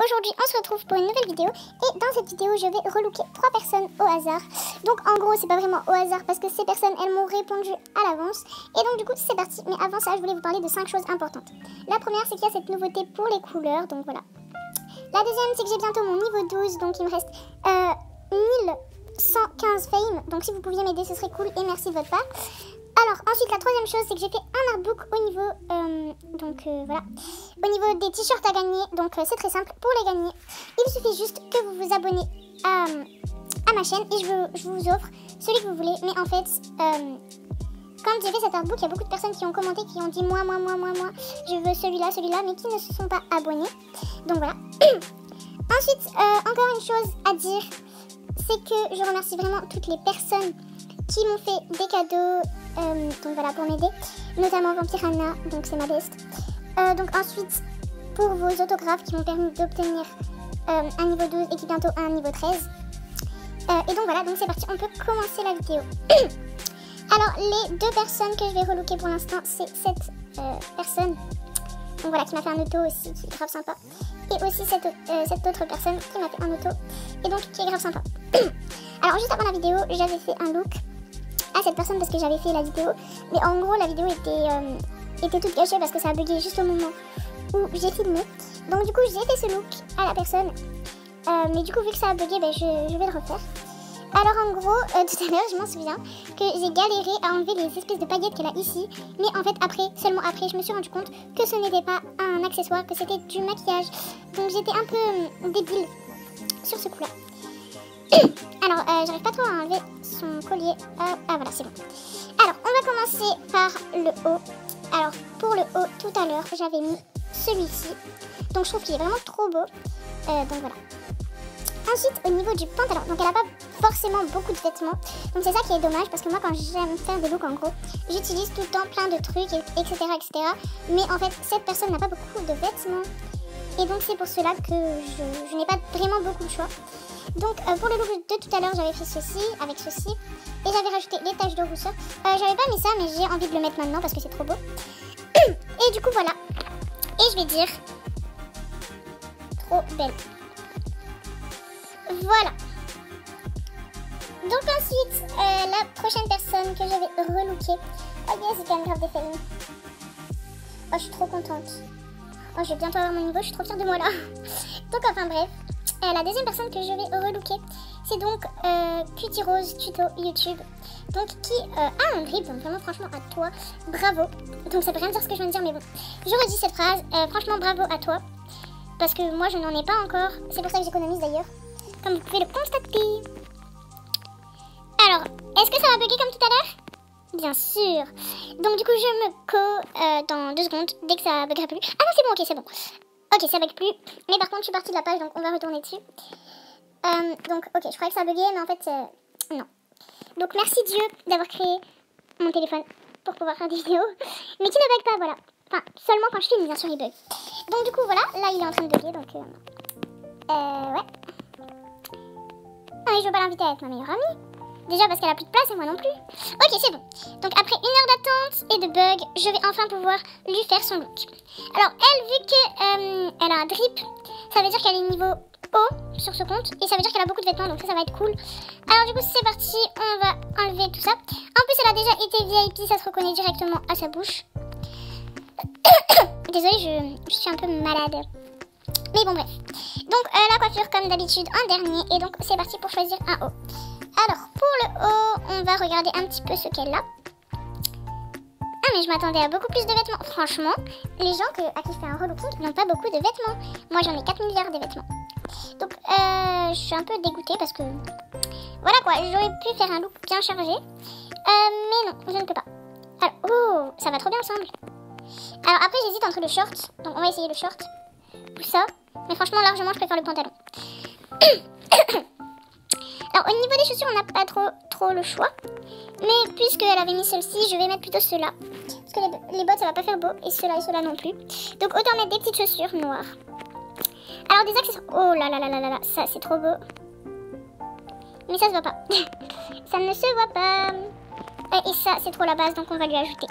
aujourd'hui on se retrouve pour une nouvelle vidéo et dans cette vidéo je vais relooker 3 personnes au hasard. Donc en gros c'est pas vraiment au hasard parce que ces personnes elles m'ont répondu à l'avance. Et donc du coup c'est parti, mais avant ça je voulais vous parler de 5 choses importantes. La première c'est qu'il y a cette nouveauté pour les couleurs, donc voilà. La deuxième c'est que j'ai bientôt mon niveau 12, donc il me reste 1115 fame, donc si vous pouviez m'aider ce serait cool et merci de votre part. Alors ensuite la troisième chose c'est que j'ai fait un artbook au niveau voilà, au niveau des t-shirts à gagner, donc c'est très simple. Pour les gagner il suffit juste que vous vous abonnez à ma chaîne et je vous offre celui que vous voulez. Mais en fait quand j'ai fait cet artbook il y a beaucoup de personnes qui ont commenté, qui ont dit moi je veux celui-là mais qui ne se sont pas abonnés, donc voilà. Ensuite encore une chose à dire, c'est que je remercie vraiment toutes les personnes qui m'ont fait des cadeaux, donc voilà, pour m'aider, notamment Vampirana, donc c'est ma best. Donc ensuite, pour vos autographes qui m'ont permis d'obtenir un niveau 12 et qui bientôt un niveau 13. Et donc voilà, donc c'est parti, on peut commencer la vidéo. Alors les deux personnes que je vais relooker pour l'instant, c'est cette personne, donc voilà, qui m'a fait un auto aussi, qui est grave sympa. Et aussi cette autre personne qui m'a fait un auto, et donc qui est grave sympa. Alors juste avant la vidéo, j'avais fait un look à cette personne parce que j'avais fait la vidéo, mais en gros la vidéo était toute gâchée parce que ça a bugué juste au moment où j'ai filmé. Donc du coup j'ai fait ce look à la personne, mais du coup vu que ça a bugué, ben, je vais le refaire. Alors en gros, tout à l'heure je m'en souviens que j'ai galéré à enlever les espèces de paillettes qu'elle a ici, mais en fait après, seulement après, je me suis rendu compte que ce n'était pas un accessoire, que c'était du maquillage. Donc j'étais un peu débile sur ce coup là. Alors j'arrive pas trop à enlever son collier. Ah voilà, c'est bon. Alors on va commencer par le haut. Alors pour le haut, tout à l'heure j'avais mis celui-ci, donc je trouve qu'il est vraiment trop beau, donc voilà. Ensuite au niveau du pantalon, donc elle a pas forcément beaucoup de vêtements, donc c'est ça qui est dommage parce que moi quand j'aime faire des looks en gros, j'utilise tout le temps plein de trucs etc. Mais en fait cette personne n'a pas beaucoup de vêtements et donc c'est pour cela que je n'ai pas vraiment beaucoup de choix. Donc pour le look de tout à l'heure j'avais fait ceci avec ceci et j'avais rajouté les taches de rousseur. J'avais pas mis ça mais j'ai envie de le mettre maintenant parce que c'est trop beau. Et du coup voilà, et je vais dire trop belle. Voilà. Donc ensuite, la prochaine personne que je vais relooker. Oh yes, j'ai quand même grave des films. Oh, je suis trop contente. Oh, je vais bientôt avoir mon niveau, je suis trop fière de moi là. Donc enfin bref, la deuxième personne que je vais relooker, c'est donc Cutie Rose Tuto YouTube. Donc qui a un drip, donc vraiment franchement à toi, bravo. Donc ça peut rien dire ce que je viens de dire, mais bon. Je redis cette phrase, franchement bravo à toi. Parce que moi je n'en ai pas encore, c'est pour ça que j'économise d'ailleurs, comme vous pouvez le constater. Alors, est-ce que ça va bugger comme tout à l'heure? Bien sûr. Donc du coup je me co dans 2 secondes, dès que ça buggera plus. Ah non c'est bon, ok c'est bon. Ok, ça bug plus, mais par contre je suis partie de la page, donc on va retourner dessus. Donc ok, je croyais que ça buguait, mais en fait non. Donc merci Dieu d'avoir créé mon téléphone pour pouvoir faire des vidéos, mais qui ne bug pas, voilà. Enfin, seulement quand je filme, bien sûr il bug. Donc du coup voilà, là il est en train de bugger, donc ouais. Ah mais je veux pas l'inviter à être ma meilleure amie. Déjà parce qu'elle a plus de place et moi non plus. Ok c'est bon. Donc après 1 heure d'attente et de bug, je vais enfin pouvoir lui faire son look. Alors elle, vu que elle a un drip, ça veut dire qu'elle est niveau haut sur ce compte. Et ça veut dire qu'elle a beaucoup de vêtements, donc ça va être cool. Alors du coup c'est parti, on va enlever tout ça. En plus elle a déjà été VIP, ça se reconnaît directement à sa bouche. Désolée, je suis un peu malade. Mais bon bref. Donc la coiffure comme d'habitude en dernier. Et donc c'est parti pour choisir un haut. Alors pour le haut, on va regarder un petit peu ce qu'elle a. Ah mais je m'attendais à beaucoup plus de vêtements. Franchement, les gens à qui je fais un relooking n'ont pas beaucoup de vêtements. Moi j'en ai 4 milliards de vêtements. Donc je suis un peu dégoûtée parce que... Voilà quoi, j'aurais pu faire un look bien chargé. Mais non, je ne peux pas. Alors, oh, ça va trop bien ensemble. Alors après j'hésite entre le short. Donc on va essayer le short. Ou ça. Mais franchement largement je préfère le pantalon. Alors au niveau des chaussures on n'a pas trop le choix. Mais puisqu'elle avait mis celle-ci, je vais mettre plutôt ceux-là. Parce que les bottes ça va pas faire beau. Et ceux-là non plus. Donc autant mettre des petites chaussures noires. Alors des accessoires. Oh là là là là là, ça c'est trop beau. Mais ça se voit pas. Ça ne se voit pas. Et ça c'est trop la base, donc on va lui ajouter.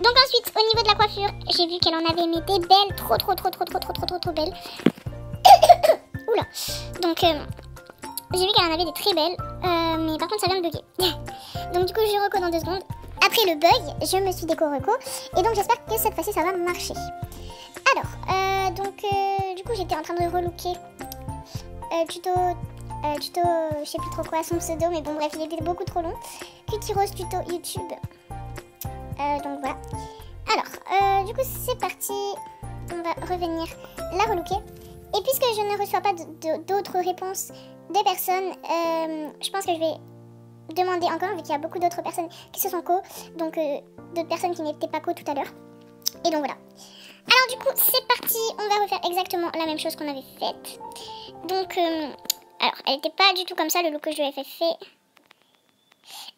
Donc ensuite au niveau de la coiffure, j'ai vu qu'elle en avait mis des belles. Trop belles. Donc j'ai vu qu'elle en avait des très belles, mais par contre ça vient de bugger. Donc du coup je reco dans 2 secondes. Après le bug, je me suis déco-reco, et donc j'espère que cette fois-ci ça va marcher. Alors, du coup j'étais en train de relooker tuto, je sais plus trop quoi son pseudo, mais bon bref, il était beaucoup trop long. Cutie Rose tuto YouTube. Donc voilà. Alors, du coup c'est parti. On va revenir la relooker. Et puisque je ne reçois pas d'autres réponses de personnes, je pense que je vais demander encore, vu qu'il y a beaucoup d'autres personnes qui se sont co, donc d'autres personnes qui n'étaient pas co tout à l'heure. Et donc voilà. Alors du coup, c'est parti, on va refaire exactement la même chose qu'on avait faite. Donc, alors, elle n'était pas du tout comme ça, le look que je lui avais fait.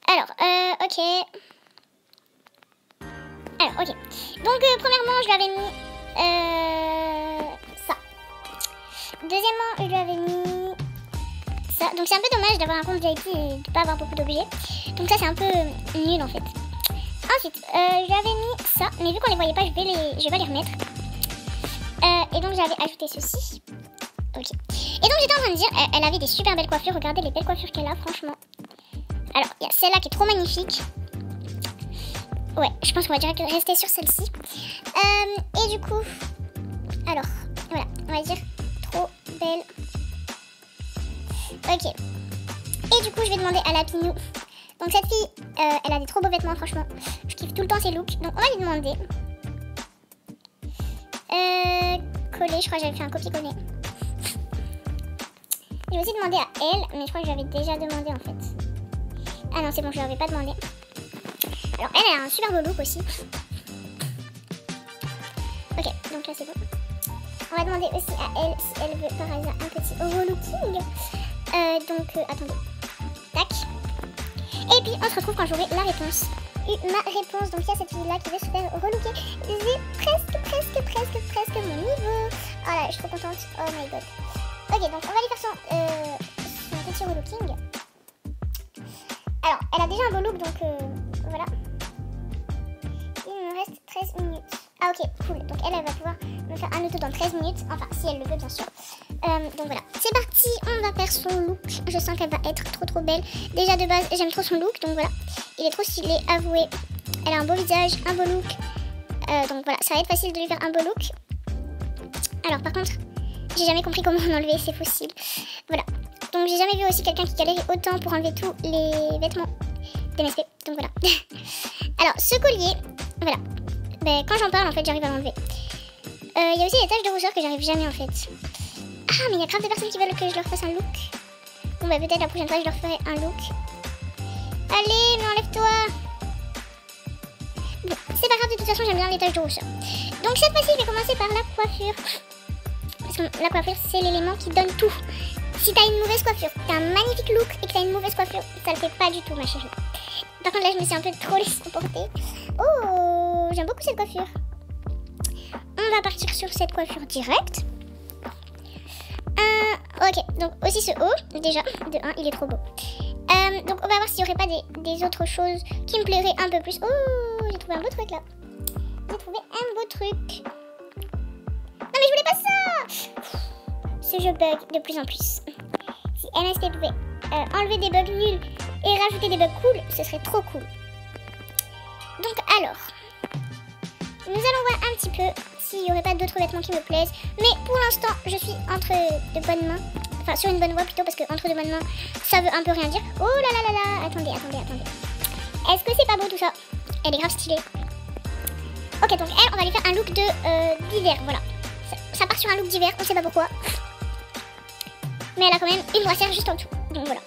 Alors, ok. Alors, ok. Donc, premièrement, je lui avais mis ça. Deuxièmement, je lui avais mis ça. Donc, c'est un peu dommage d'avoir un compte VIP et de ne pas avoir beaucoup d'objets. Donc, ça, c'est un peu nul en fait. Ensuite, je lui avais mis ça. Mais vu qu'on les voyait pas, je vais les remettre. Et donc, j'avais ajouté ceci. Ok. Et donc, j'étais en train de dire, elle avait des super belles coiffures. Regardez les belles coiffures qu'elle a, franchement. Alors, il y a celle-là qui est trop magnifique. Ouais, je pense qu'on va direct rester sur celle-ci. Et du coup, alors, voilà, on va dire trop belle. Ok. Et du coup, je vais demander à la Pinou. Donc cette fille, elle a des trop beaux vêtements, franchement. Je kiffe tout le temps ses looks. Donc on va lui demander. Coller, je crois que j'avais fait un copier-coller. J'ai aussi demandé à elle, mais je crois que j'avais déjà demandé en fait. Ah non, c'est bon, je ne l'avais pas demandé. Alors elle a un super beau look aussi. Ok, donc là c'est bon. On va demander aussi à elle si elle veut par hasard un petit relooking. Attendez. Tac. Et puis on se retrouve quand j'aurai la réponse. Ma réponse, donc il y a cette fille là qui veut se faire relooker. J'ai presque mon niveau. Oh là, je suis trop contente. Oh my god. Ok, donc on va lui faire son petit relooking. Alors, elle a déjà un beau look, donc voilà. Il me reste 13 minutes. Ah ok, cool. Donc elle va pouvoir me faire un auto dans 13 minutes. Enfin, si elle le veut, bien sûr. Donc voilà, c'est parti. On va faire son look. Je sens qu'elle va être trop belle. Déjà de base, j'aime trop son look. Donc voilà, il est trop stylé, avouez. Elle a un beau visage, un beau look. Donc voilà, ça va être facile de lui faire un beau look. Alors par contre, j'ai jamais compris comment on enlevait ces fossiles. Voilà. Donc j'ai jamais vu aussi quelqu'un qui galérait autant pour enlever tous les vêtements d'MSP. Donc voilà. Alors ce collier, voilà. Ben, quand j'en parle en fait j'arrive à l'enlever. Il y a aussi des taches de rousseur que j'arrive jamais en fait. Ah mais il y a grave de personnes qui veulent que je leur fasse un look. Bon bah peut-être la prochaine fois je leur ferai un look. Allez mais enlève-toi. Bon c'est pas grave, de toute façon j'aime bien les taches de rousseur. Donc cette fois-ci je vais commencer par la coiffure. Parce que la coiffure c'est l'élément qui donne tout. Si t'as une mauvaise coiffure, t'as un magnifique look et que t'as une mauvaise coiffure, ça le fait pas du tout ma chérie. Par contre là je me suis un peu trop laissée emporter. Oh, j'aime beaucoup cette coiffure. On va partir sur cette coiffure directe. Ok, donc aussi ce haut, déjà, de 1, il est trop beau. Donc on va voir s'il n'y aurait pas des autres choses qui me plairaient un peu plus. Oh, j'ai trouvé un beau truc là. J'ai trouvé un beau truc. Non mais je voulais pas ça. Ce jeu bug de plus en plus. Si MSP pouvait enlever des bugs nuls et rajouter des bugs cool, ce serait trop cool. Donc alors, nous allons voir un petit peu s'il n'y aurait pas d'autres vêtements qui me plaisent. Mais pour l'instant, je suis entre de bonnes mains. Enfin, sur une bonne voie plutôt, parce que entre de bonnes mains, ça veut un peu rien dire. Oh là là là là, attendez. Est-ce que c'est pas beau tout ça? Elle est grave stylée. Ok, donc elle, on va lui faire un look d'hiver, voilà. Ça part sur un look d'hiver, on sait pas pourquoi. Mais elle a quand même une brassière juste en dessous. Donc voilà.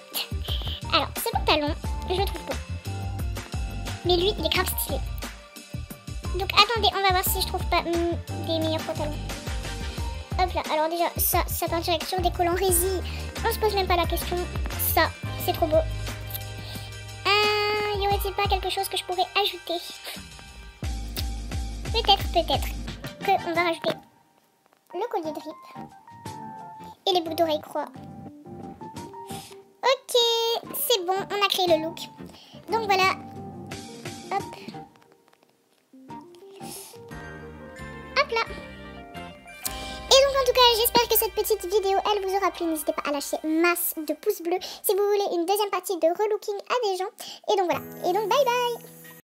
Alors, ce pantalon, je le trouve beau. Mais lui, il est grave stylé. Donc attendez, on va voir si je trouve pas des meilleurs pantalons. Hop là, alors déjà, ça part direct sur des collants résille. On se pose même pas la question. Ça, c'est trop beau. Y aurait-il pas quelque chose que je pourrais ajouter? Peut-être qu'on va rajouter le collier de rip et les boucles d'oreilles croix. Ok, c'est bon, on a créé le look. Donc voilà. Hop. Hop là. Et donc en tout cas, j'espère que cette petite vidéo, elle vous aura aura plu, n'hésitez pas à lâcher masse de pouces bleus si vous voulez une deuxième partie de relooking à des gens. Et donc voilà, et donc bye bye.